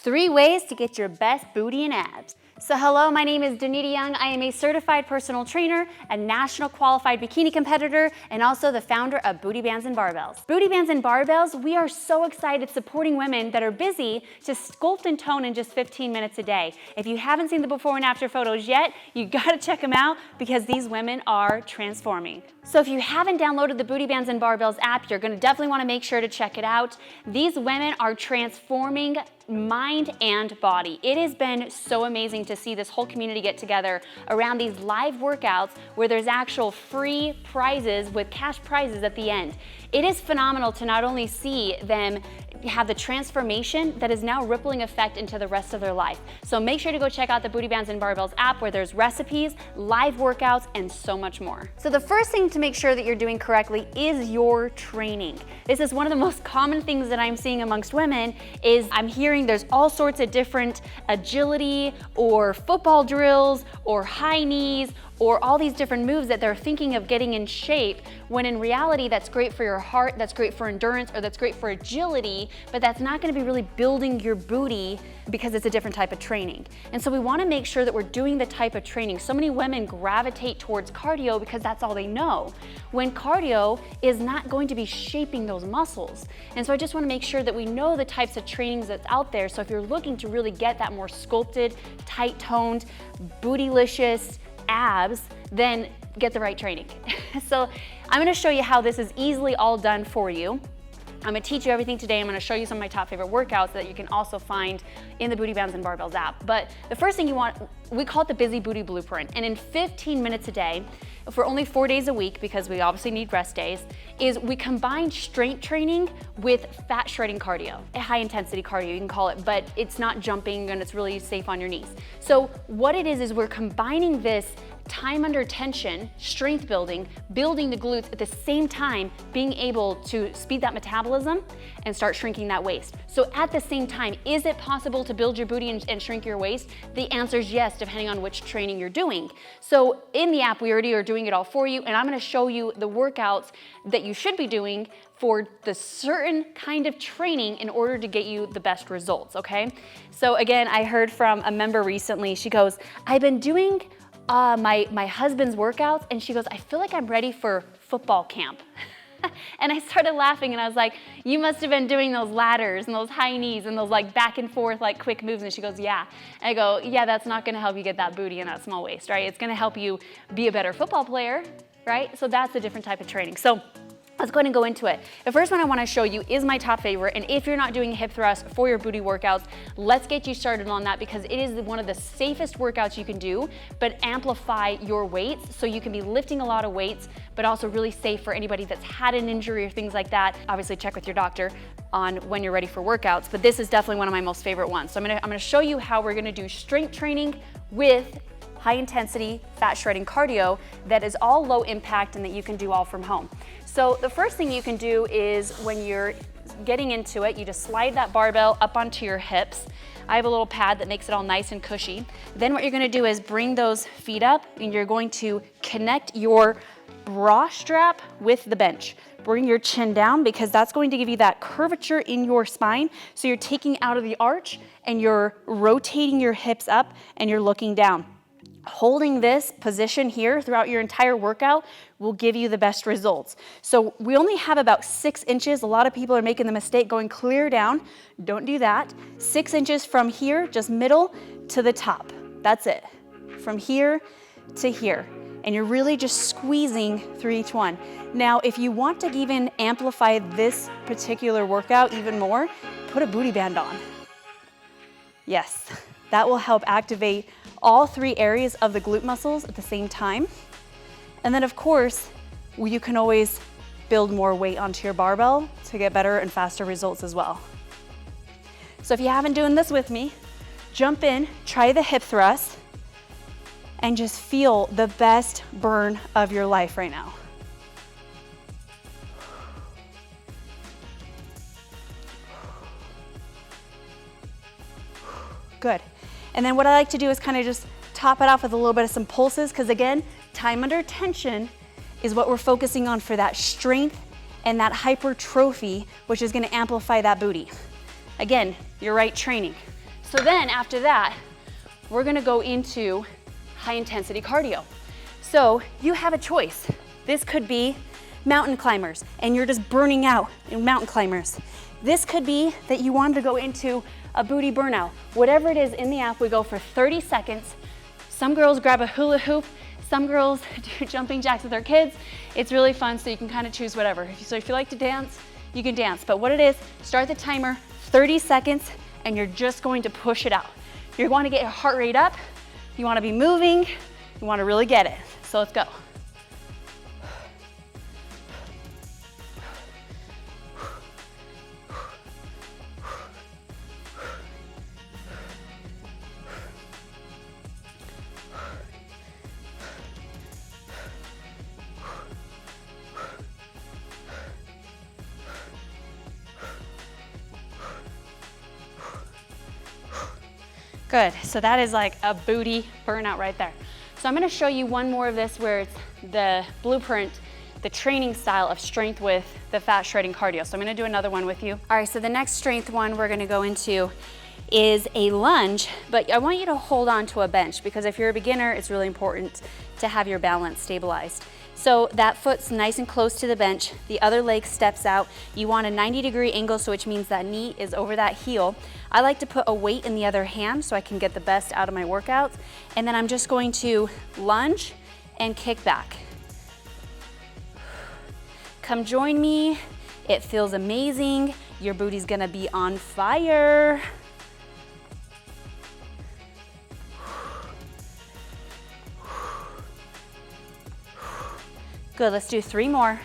3 ways to get your best booty and abs. So hello, my name is Danita Young. I am a certified personal trainer, a national qualified bikini competitor, and also the founder of Booty Bands and Barbells. Booty Bands and Barbells, we are so excited supporting women that are busy to sculpt and tone in just 15 minutes a day. If you haven't seen the before and after photos yet, you gotta check them out because these women are transforming. So if you haven't downloaded the Booty Bands and Barbells app, you're gonna definitely wanna make sure to check it out. These women are transforming mind and body. It has been so amazing to see this whole community get together around these live workouts where there's actual free prizes with cash prizes at the end. It is phenomenal to not only see them have the transformation that is now rippling effect into the rest of their life. So make sure to go check out the Booty Bands and Barbells app where there's recipes, live workouts, and so much more. So the first thing to make sure that you're doing correctly is your training. This is one of the most common things that I'm seeing amongst women is I'm hearing there's all sorts of different agility or football drills or high knees or all these different moves that they're thinking of getting in shape, when in reality that's great for your heart, that's great for endurance, or that's great for agility, but that's not gonna be really building your booty because it's a different type of training. And so we wanna make sure that we're doing the type of training. So many women gravitate towards cardio because that's all they know, when cardio is not going to be shaping those muscles. And so I just wanna make sure that we know the types of trainings that's out there. So if you're looking to really get that more sculpted, tight-toned, bootylicious abs, then get the right training. So I'm gonna show you how this is easily all done for you. I'm gonna teach you everything today. I'm gonna show you some of my top favorite workouts that you can also find in the Booty Bands and Barbells app. But the first thing you want, we call it the Busy Booty Blueprint. And in 15 minutes a day, for only 4 days a week, because we obviously need rest days, is we combine strength training with fat shredding cardio. A high intensity cardio, you can call it, but it's not jumping and it's really safe on your knees. So what it is we're combining this time under tension, strength building, building the glutes at the same time, being able to speed that metabolism and start shrinking that waist. So at the same time, is it possible to build your booty and shrink your waist? The answer is yes, depending on which training you're doing. So in the app, we already are doing it all for you, and I'm gonna show you the workouts that you should be doing for the certain kind of training in order to get you the best results, okay? So again, I heard from a member recently, she goes, I've been doing my husband's workouts, and she goes, I feel like I'm ready for football camp. And I started laughing and I was like, you must have been doing those ladders and those high knees and those like back and forth like quick moves. And she goes, yeah. And I go, yeah, that's not gonna help you get that booty and that small waist, right? It's gonna help you be a better football player, right? So that's a different type of training. So let's go ahead and go into it. The first one I wanna show you is my top favorite, and if you're not doing hip thrust for your booty workouts, let's get you started on that because it is one of the safest workouts you can do, but amplify your weights so you can be lifting a lot of weights, but also really safe for anybody that's had an injury or things like that. Obviously check with your doctor on when you're ready for workouts, but this is definitely one of my most favorite ones. So I'm gonna show you how we're gonna do strength training with high intensity fat shredding cardio that is all low impact and that you can do all from home. So the first thing you can do is when you're getting into it, you just slide that barbell up onto your hips. I have a little pad that makes it all nice and cushy. Then what you're gonna do is bring those feet up and you're going to connect your bra strap with the bench. Bring your chin down because that's going to give you that curvature in your spine. So you're taking out of the arch and you're rotating your hips up and you're looking down. Holding this position here throughout your entire workout will give you the best results. So we only have about 6 inches. A lot of people are making the mistake going clear down. Don't do that. 6 inches from here, just middle to the top. That's it. From here to here. And you're really just squeezing through each one. Now, if you want to even amplify this particular workout even more, put a booty band on. Yes, that will help activate all 3 areas of the glute muscles at the same time. And then of course, you can always build more weight onto your barbell to get better and faster results as well. So if you haven't done this with me, jump in, try the hip thrust, and just feel the best burn of your life right now. Good. And then what I like to do is kind of just top it off with a little bit of some pulses, because again, time under tension is what we're focusing on for that strength and that hypertrophy, which is gonna amplify that booty. Again, your right training. So then after that, we're gonna go into high intensity cardio. So you have a choice. This could be mountain climbers and you're just burning out in mountain climbers. This could be that you wanted to go into a booty burnout. Whatever it is in the app, we go for 30 seconds. Some girls grab a hula hoop, some girls do jumping jacks with their kids. It's really fun, so you can kind of choose whatever. So if you like to dance, you can dance. But what it is, start the timer, 30 seconds, and you're just going to push it out. You want to get your heart rate up, you want to be moving, you want to really get it. So let's go. Good, so that is like a booty burnout right there. So I'm gonna show you one more of this where it's the blueprint, the training style of strength with the fat shredding cardio. So I'm gonna do another one with you. All right, so the next strength one we're gonna go into is a lunge, but I want you to hold on to a bench because if you're a beginner, it's really important to have your balance stabilized. So that foot's nice and close to the bench, the other leg steps out. You want a 90-degree angle, so which means that knee is over that heel. I like to put a weight in the other hand so I can get the best out of my workouts. And then I'm just going to lunge and kick back. Come join me. It feels amazing. Your booty's gonna be on fire. Good, let's do 3 more.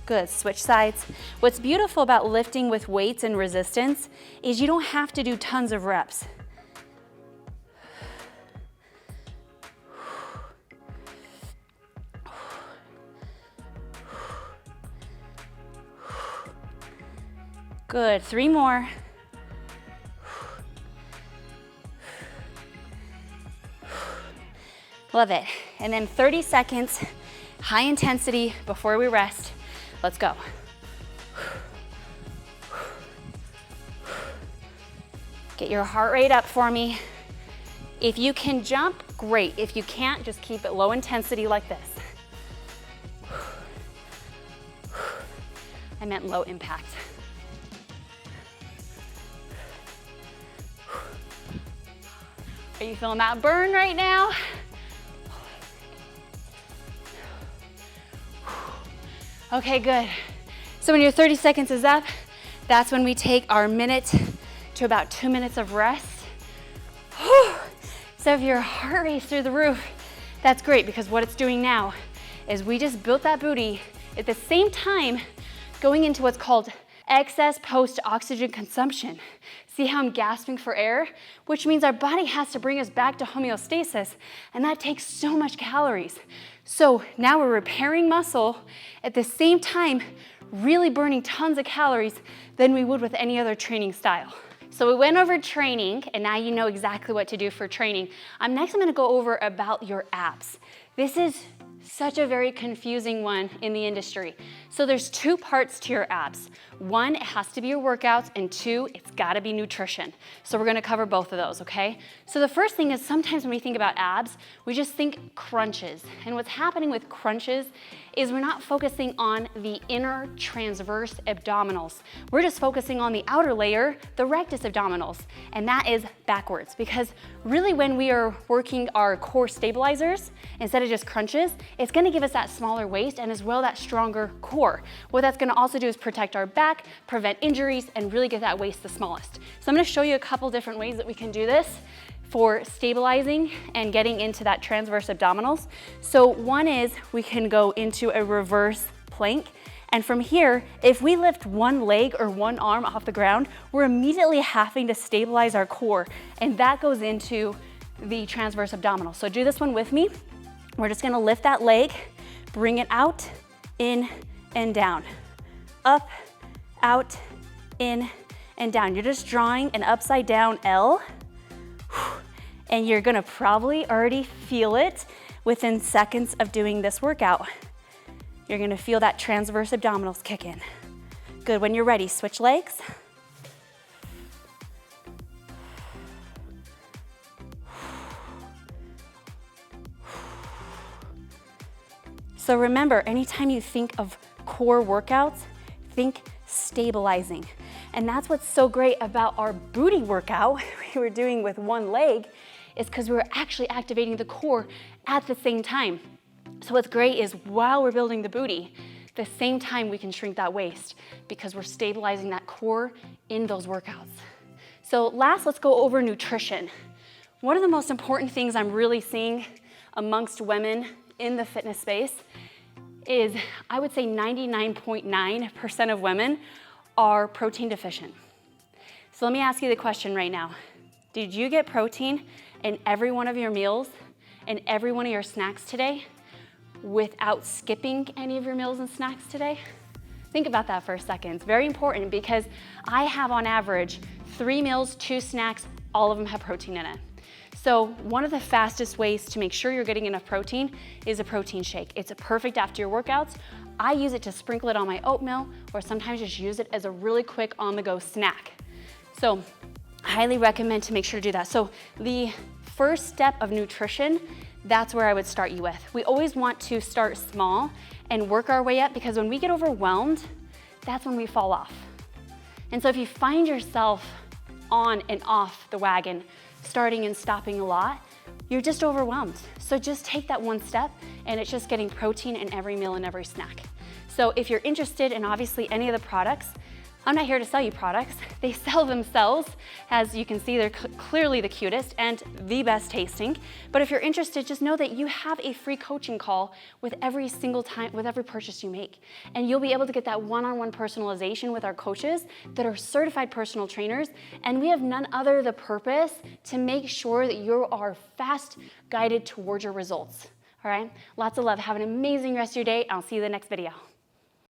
Good, switch sides. What's beautiful about lifting with weights and resistance is you don't have to do tons of reps. Good, 3 more. Love it. And then 30 seconds, high intensity before we rest. Let's go. Get your heart rate up for me. If you can jump, great. If you can't, just keep it low intensity like this. I meant low impact. Are you feeling that burn right now? Okay, good. So when your 30 seconds is up, that's when we take our minute to about 2 minutes of rest. Whew. So if your heart rate's through the roof, that's great because what it's doing now is we just built that booty at the same time going into what's called excess post-oxygen consumption. See how I'm gasping for air? Which means our body has to bring us back to homeostasis, and that takes so much calories. So now we're repairing muscle at the same time, really burning tons of calories than we would with any other training style. So we went over training, and now you know exactly what to do for training. Next I'm gonna go over about your abs. This is such a very confusing one in the industry. So there's 2 parts to your abs. 1, it has to be your workouts, and 2, it's gotta be nutrition. So we're gonna cover both of those, okay? So the first thing is sometimes when we think about abs, we just think crunches. And what's happening with crunches is we're not focusing on the inner transverse abdominals. We're just focusing on the outer layer, the rectus abdominals, and that is backwards because really when we are working our core stabilizers, instead of just crunches, it's gonna give us that smaller waist and as well that stronger core. What that's gonna also do is protect our back, prevent injuries, and really get that waist the smallest. So I'm gonna show you a couple different ways that we can do this for stabilizing and getting into that transverse abdominals. So one is we can go into a reverse plank. And from here, if we lift one leg or one arm off the ground, we're immediately having to stabilize our core. And that goes into the transverse abdominal. So do this one with me. We're just gonna lift that leg, bring it out, in and down. Up, out, in and down. You're just drawing an upside down L. And you're gonna probably already feel it within seconds of doing this workout. You're gonna feel that transverse abdominals kick in. Good, when you're ready, switch legs. So remember, anytime you think of core workouts, think stabilizing. And that's what's so great about our booty workout we were doing with one leg, is because we were actually activating the core at the same time. So what's great is while we're building the booty, the same time we can shrink that waist because we're stabilizing that core in those workouts. So last, let's go over nutrition. One of the most important things I'm really seeing amongst women in the fitness space is, I would say 99.9% of women are protein deficient. So let me ask you the question right now. Did you get protein in every one of your meals and every one of your snacks today without skipping any of your meals and snacks today? Think about that for a second. It's very important because I have on average 3 meals, 2 snacks, all of them have protein in it. So one of the fastest ways to make sure you're getting enough protein is a protein shake. It's perfect after your workouts. I use it to sprinkle it on my oatmeal, or sometimes just use it as a really quick on-the-go snack. So I highly recommend to make sure to do that. So the first step of nutrition, that's where I would start you with. We always want to start small and work our way up, because when we get overwhelmed, that's when we fall off. And so if you find yourself on and off the wagon, starting and stopping a lot, you're just overwhelmed. So just take that one step, and it's just getting protein in every meal and every snack. So if you're interested in obviously any of the products, I'm not here to sell you products. They sell themselves. As you can see, they're clearly the cutest and the best tasting. But if you're interested, just know that you have a free coaching call with every single time, with every purchase you make. And you'll be able to get that one-on-one personalization with our coaches that are certified personal trainers. And we have none other the purpose to make sure that you are fast guided towards your results. All right? Lots of love. Have an amazing rest of your day. I'll see you in the next video.